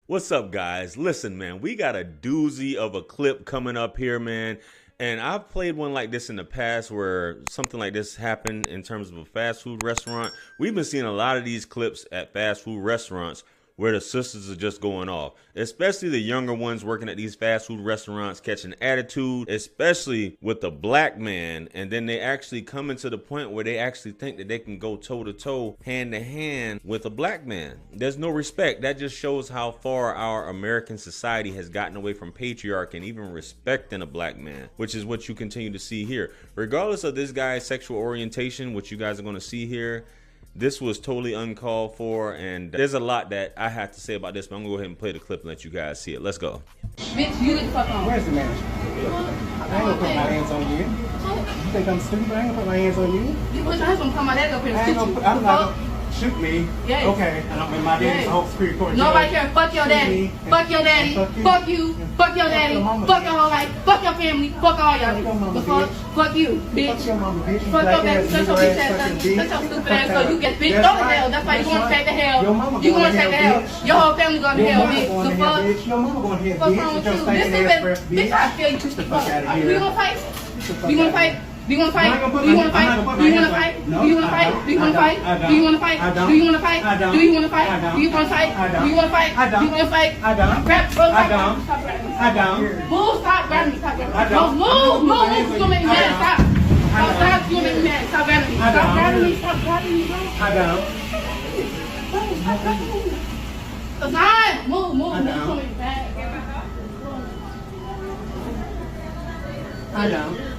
What's up, guys? Listen, man, we got a doozy of a clip coming up here, man. And I've played one like this in the past where something like this happened in terms of a fast food restaurant. We've been seeing a lot of these clips at fast food restaurants where the sisters are just going off, especially the younger ones working at these fast food restaurants, catching attitude, especially with the black man. And then they actually come into the point where they actually think that they can go toe to toe, hand to hand with a black man. There's no respect. That just shows how far our American society has gotten away from patriarchy and even respecting a black man, which is what you continue to see here. Regardless of this guy's sexual orientation, which you guys are going to see here, this was totally uncalled for, and there's a lot that I have to say about this, but I'm gonna go ahead and play the clip and let you guys see it. Let's go. Bitch, you get the fuck on. Where's the manager? I ain't gonna put my hands on you. You think I'm stupid? I ain't gonna put my hands on you. You put your hands on my head up here and shoot you. I'm not gonna shoot me. Yes. Okay, and I'm in my daddy's the whole Supreme Court. Nobody care. Fuck your daddy. Fuck your daddy. Fuck you. Fuck your daddy. Fuck your whole life. Fuck your family. Fuck all y'all niggas. Fuck you, bitch. Fuck your mama, bitch. Fuck your baby. Shut your bitch ass up. Shut your stupid ass up. You get bitch. Go to hell. That's why you going straight to hell. You going straight to hell. Your whole family going to hell, bitch. The fuck? Your mama going to hell, Fuck wrong with you? Bitch, I feel you. Get the fuck out of here. We gonna fight? We gonna fight? Do you want to fight? Do you want to fight? Do you want to fight? Do you want to fight? Do you want to fight? Do you want to fight? Do you want to fight? Do you want to fight? Do you want to fight? Do you want to fight? Do you want to fight? I don't. Grab, bro, I don't. stop grabbing me. I don't. Move, stop grabbing me. Stop grabbing me. I don't. Move. You gonna make me mad. Stop. Stop. You gonna make me mad. Stop grabbing me. Stop grabbing me. Stop grabbing me, bro. I don't. Stop grabbing me. Stop. Move. You gonna make me mad. I don't.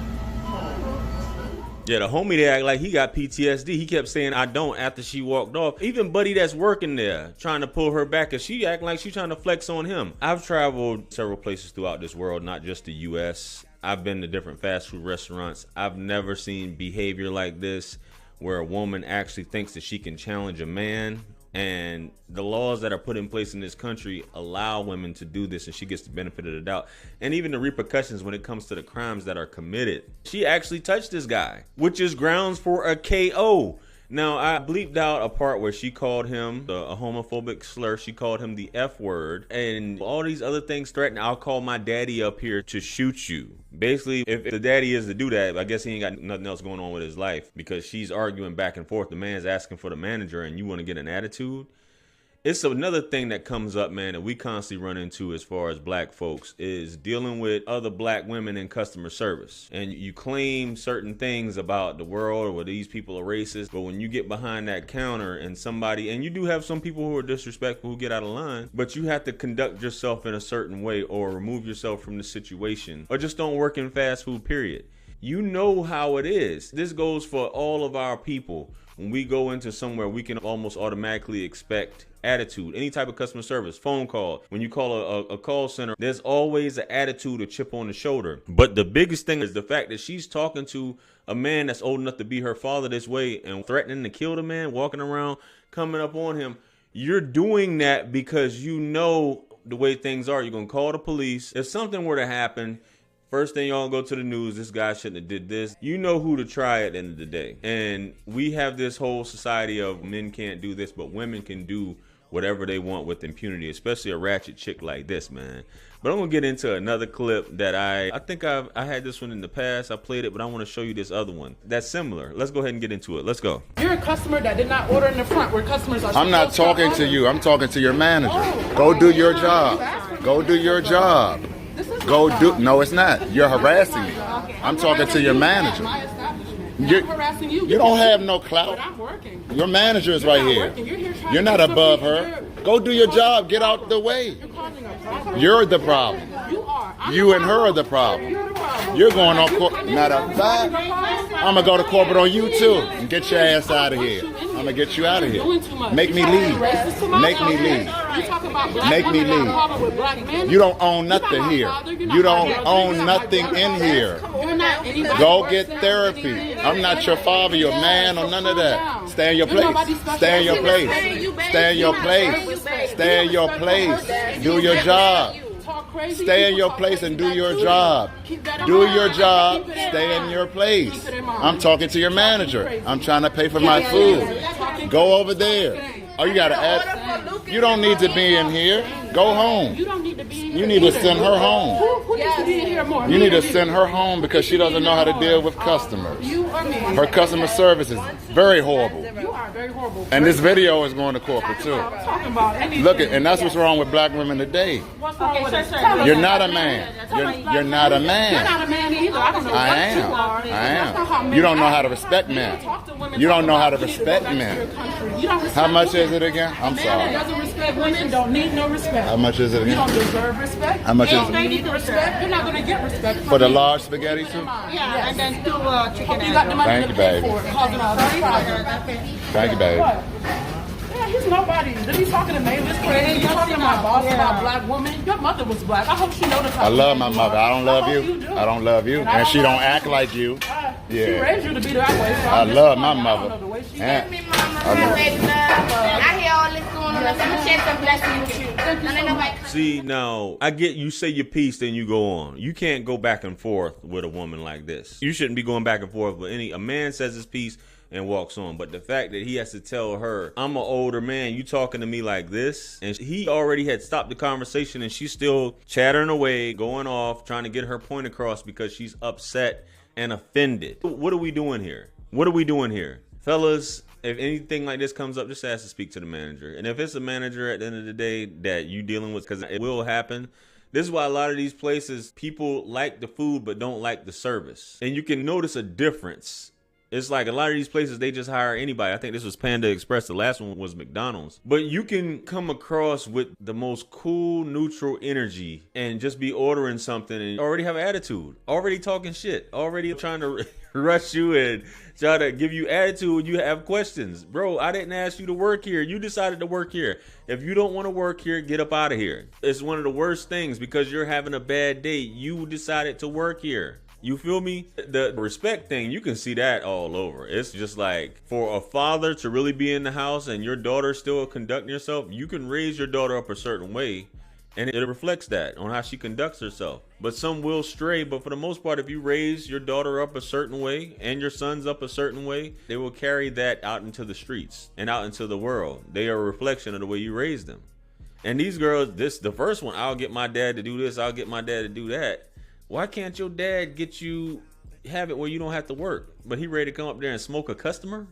Yeah, the homie there act like he got PTSD. He kept saying, I don't, after she walked off. Even buddy that's working there, trying to pull her back, because she acting like she's trying to flex on him. I've traveled several places throughout this world, not just the U.S. I've been to different fast food restaurants. I've never seen behavior like this, where a woman actually thinks that she can challenge a man. And the laws that are put in place in this country allow women to do this, and she gets the benefit of the doubt. And even the repercussions when it comes to the crimes that are committed. She actually touched this guy, which is grounds for a KO. Now, I bleeped out a part where she called him a homophobic slur. She called him the F word and all these other things threatening. I'll call my daddy up here to shoot you. Basically, if the daddy is to do that, I guess he ain't got nothing else going on with his life, because she's arguing back and forth. The man's asking for the manager and you want to get an attitude. It's another thing that comes up, man, that we constantly run into as far as black folks is dealing with other black women in customer service. And you claim certain things about the world or these people are racist, but when you get behind that counter and somebody, and you do have some people who are disrespectful who get out of line, but you have to conduct yourself in a certain way or remove yourself from the situation, or just don't work in fast food, period. You know how it is. This goes for all of our people. When we go into somewhere, we can almost automatically expect attitude. Any type of customer service, phone call, when you call a call center, there's always an attitude, a chip on the shoulder. But the biggest thing is the fact that she's talking to a man that's old enough to be her father this way and threatening to kill the man, walking around, coming up on him. You're doing that because you know the way things are. You're going to call the police. If something were to happen, first thing y'all go to the news, this guy shouldn't have did this. You know who to try at the end of the day. And we have this whole society of men can't do this, but women can do whatever they want with impunity, especially a ratchet chick like this, man. But I'm gonna get into another clip that I think I had this one in the past. I played it, but I want to show you this other one that's similar. Let's go ahead and get into it. Let's go. You're a customer that did not order in the front where customers are. I'm not talking to you. I'm talking to your manager. Go do your job. Go do your job. Go do. No, it's not. You're harassing me. I'm talking to your manager. You're harassing you. You don't have no clout. But I'm working. Your manager is right here. You're not above her. Go do your job. Get out the way. You're causing a problem. You're the problem. You are. You and her are the problem. You're the problem. You're going on court. Matter of fact, I'm going to go to corporate on you too and get your ass out of here. I'm going to get you out of here. Make me leave. Make me leave. Make me leave. You don't own nothing here. You don't own nothing in here. Go get therapy. I'm not your father, your man, or none of that. Stay in your place. Stay in your place. Stay in your place. Stay in your place. Do your job. Stay in your place and do your job. Do your job. Stay in your place. I'm talking to your manager. I'm trying to pay for my food. Go over there. Oh, you got to ask. You don't need to be in here. Go home. You don't need to be in here. You need to send her home. Who needs to be in here more? You need to send her home because she doesn't know how to deal with customers. You or me? Her customer service is very horrible. You are very horrible. And this video is going to corporate too. I'm talking about anything. Look, and that's what's wrong with black women today. What's wrong with it? You're not a man. You're not a You're man. not a man either. I don't know I what am. you are. I That's not how am. men You don't know act. how to respect You men. don't talk to women You don't know how to talking about respect you need to go back to men. your country. You don't respect How much women. is it again? I'm A man that sorry. doesn't respect women don't need no respect. How much is it You again? don't deserve respect. How much You is don't it? need respect. You're not going to get respect For the me. large spaghetti soup? Yeah, and then do chicken. Hope You got the money Thank to you, pay baby. for it. Causing all this problem. Thank you, baby. What? Yeah, he's nobody. Did he talking to Mavis crazy? You talking to my boss about black women? Your mother was black. I hope she noticed. I love my mother. I don't love I hope you. do. I don't love you. And she don't act like you. She Yeah. raised you to be that way. So I I'm just love my I don't mother. know the way she And- Me, mama, baby love. I hear all this going on. I'm gonna share some blessings with you. And then nobody. See, now, I get you say your piece, then you go on. You can't go back and forth with a woman like this. You shouldn't be going back and forth with a man says his piece and walks on. But the fact that he has to tell her, I'm an older man, you talking to me like this, and he already had stopped the conversation and she's still chattering away, going off, trying to get her point across because she's upset and offended. What are we doing here? What are we doing here? Fellas, if anything like this comes up, just ask to speak to the manager. And if it's a manager at the end of the day that you dealing with, because it will happen. This is why a lot of these places, people like the food but don't like the service. And you can notice a difference. It's like a lot of these places, they just hire anybody. I think this was Panda Express. The last one was McDonald's. But you can come across with the most cool, neutral energy and just be ordering something and already have attitude, already talking shit, already trying to rush you and try to give you attitude when you have questions. Bro, I didn't ask you to work here. You decided to work here. If you don't want to work here, get up out of here. It's one of the worst things because you're having a bad day. You decided to work here. You feel me? The respect thing, you can see that all over. It's just like for a father to really be in the house and your daughter still conducting herself, you can raise your daughter up a certain way and it reflects that on how she conducts herself. But some will stray, but for the most part, if you raise your daughter up a certain way and your sons up a certain way, they will carry that out into the streets and out into the world. They are a reflection of the way you raised them. And these girls, the first one, I'll get my dad to do this, I'll get my dad to do that. Why can't your dad get you, have it where you don't have to work, but he ready to come up there and smoke a customer?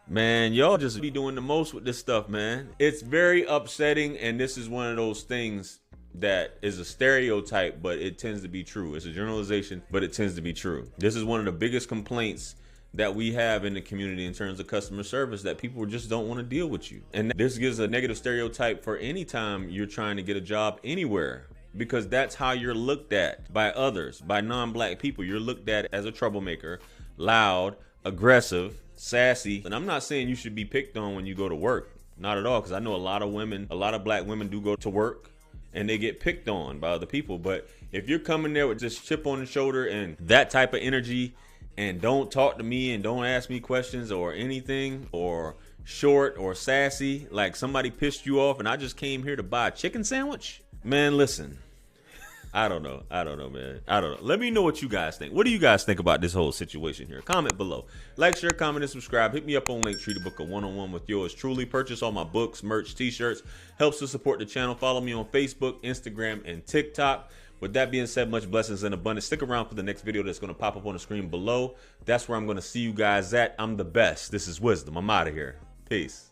Man, y'all just be doing the most with this stuff, man. It's very upsetting, and this is one of those things that is a stereotype, but it tends to be true. It's a generalization, but it tends to be true. This is one of the biggest complaints that we have in the community in terms of customer service, that people just don't want to deal with you. And this gives a negative stereotype for any time you're trying to get a job anywhere. Because that's how you're looked at by others, by non-black people. You're looked at as a troublemaker, loud, aggressive, sassy. And I'm not saying you should be picked on when you go to work. Not at all, because I know a lot of women, a lot of black women do go to work and they get picked on by other people. But if you're coming there with just chip on the shoulder and that type of energy and don't talk to me and don't ask me questions or anything, or short or sassy, like somebody pissed you off and I just came here to buy a chicken sandwich. Man, listen, I don't know, man. I don't know. Let me know what you guys think. What do you guys think about this whole situation here? Comment below. Like, share, comment, and subscribe. Hit me up on Linktree to book a one-on-one with yours truly. Purchase all my books, merch, t-shirts. Helps to support the channel. Follow me on Facebook, Instagram, and TikTok. With that being said, much blessings and abundance. Stick around for the next video that's going to pop up on the screen below. That's where I'm going to see you guys at. I'm the best. This is Wisdom. I'm out of here. Peace.